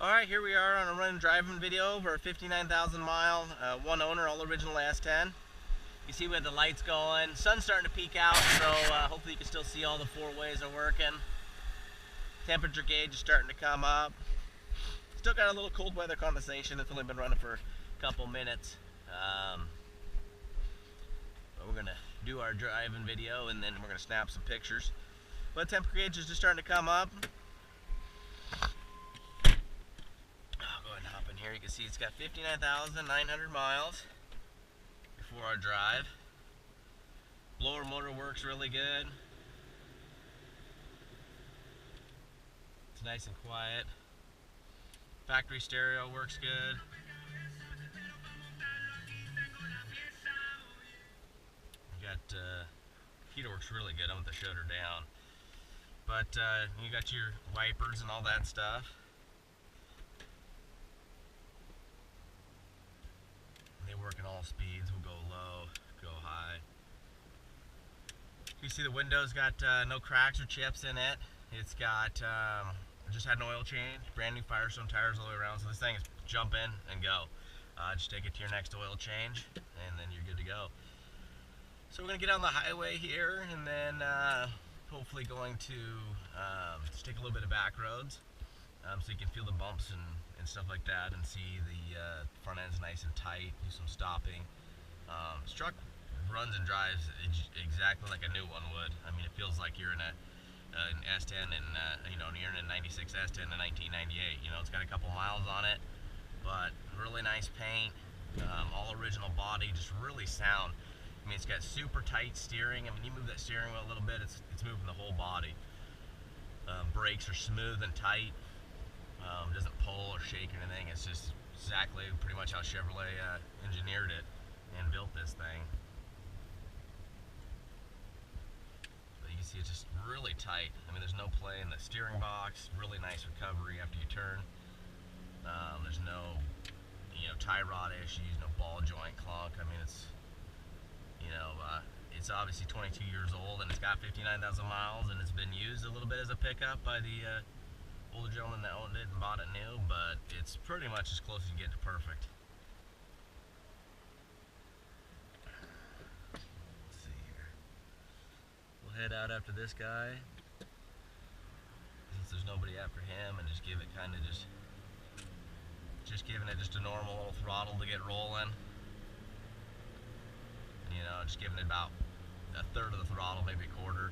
Alright, here we are on a run and driving video for a 59,000 mile, one owner, all original S10. You see we have the lights going, sun's starting to peek out, so hopefully you can still see all the four ways are working. Temperature gauge is starting to come up. Still got a little cold weather condensation. It's only been running for a couple minutes. But we're gonna do our driving video and then we're gonna snap some pictures. But temperature gauge is just starting to come up. Here you can see it's got 59,900 miles before our drive. Blower motor works really good. It's nice and quiet. Factory stereo works good. You got heater works really good. I'm going to shut her down. But you got your wipers and all that stuff. They work at all speeds. We'll go low, go high. You see the window's got no cracks or chips in it. It's got, just had an oil change, brand new Firestone tires all the way around. So this thing is jump in and go. Just take it to your next oil change and then you're good to go. So we're gonna get on the highway here and then hopefully going to just take a little bit of back roads so you can feel the bumps and stuff like that and see the front end's nice and tight, do some stopping. This truck runs and drives exactly like a new one would. I mean, it feels like you're in an S10 and you're in a 96 S10 in 1998. You know, it's got a couple miles on it, but really nice paint, all original body, just really sound. I mean, it's got super tight steering. I mean, you move that steering wheel a little bit, it's moving the whole body. Brakes are smooth and tight. Doesn't pull or shake or anything. It's just exactly pretty much how Chevrolet engineered it and built this thing. So you can see it's just really tight. I mean, there's no play in the steering box. Really nice recovery after you turn. There's no, tie rod issues, no ball joint clunk. I mean, it's, it's obviously 22 years old and it's got 59,000 miles and it's been used a little bit as a pickup by the older gentleman that owned it and bought it new, but it's pretty much as close as you get to perfect. Let's see here. We'll head out after this guy, since there's nobody after him, and just give it kind of just giving it just a normal little throttle to get rolling. Just giving it about a third of the throttle, maybe a quarter.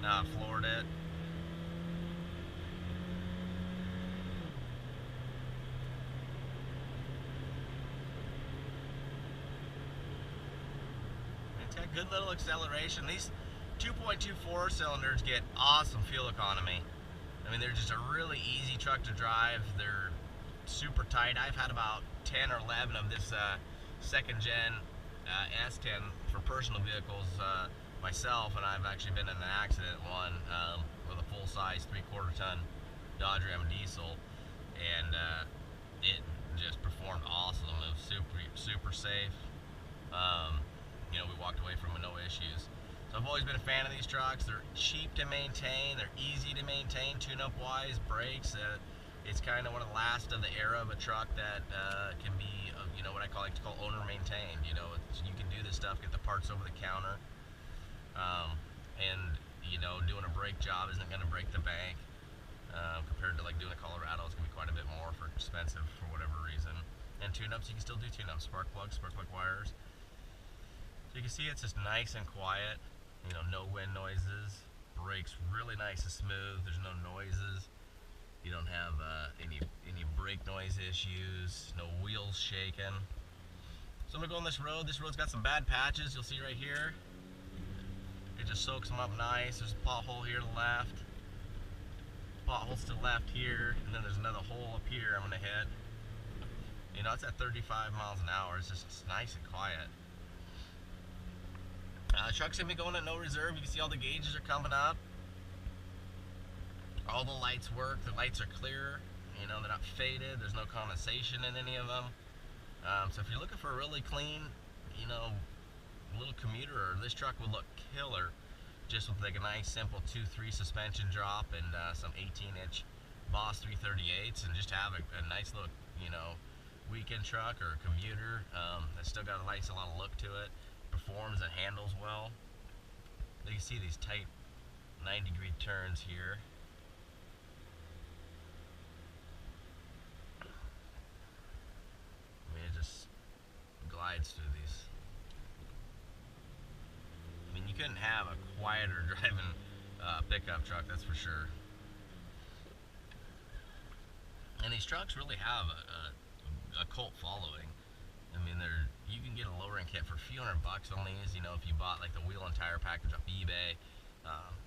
Now I've floored it. Good little acceleration. These 2.24 cylinders get awesome fuel economy. I mean, they're just a really easy truck to drive. They're super tight. I've had about 10 or 11 of this second gen S10 for personal vehicles myself, and I've actually been in an accident one with a full-size 3/4 ton Dodge Ram diesel, and it just performed awesome. It was super safe. We walked away from it with no issues. So I've always been a fan of these trucks. They're cheap to maintain. They're easy to maintain, tune-up wise, brakes. It's kind of one of the last of the era of a truck that can be, what I like to call owner maintained. You can do this stuff, get the parts over the counter, and doing a brake job isn't going to break the bank. Compared to like doing a Colorado, it's going to be quite a bit more expensive for whatever reason. And tune-ups, you can still do tune-ups, spark plug wires. So you can see it's just nice and quiet, no wind noises, brakes really nice and smooth, there's no noises, you don't have any brake noise issues, no wheels shaking. So I'm going to go on this road's got some bad patches, you'll see right here. It just soaks them up nice. There's a pothole here to the left, potholes to the left here, and then there's another hole up here I'm going to hit. It's at 35 miles an hour, it's nice and quiet. The truck's going to be going at no reserve. You can see all the gauges are coming up. All the lights work. The lights are clear. They're not faded. There's no condensation in any of them. So if you're looking for a really clean, little commuter, this truck would look killer just with like a nice simple 2-3 suspension drop and some 18-inch Boss 338s and just have a nice little, you know, weekend truck or a commuter that's still got a nice, a lot of look to it, performs and handles well. You can see these tight 90-degree turns here. I mean, it just glides through these. I mean, you couldn't have a quieter driving pickup truck, that's for sure. And these trucks really have a cult following. I mean, you can get a lower end kit for a few $100 on these. You know, if you bought like the wheel and tire package off eBay,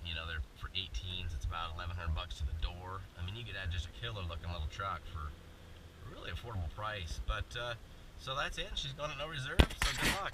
you know, they're for 18s. It's about $1,100 to the door. I mean, you could add just a killer looking little truck for a really affordable price. But so that's it. She's going at no reserve. So good luck.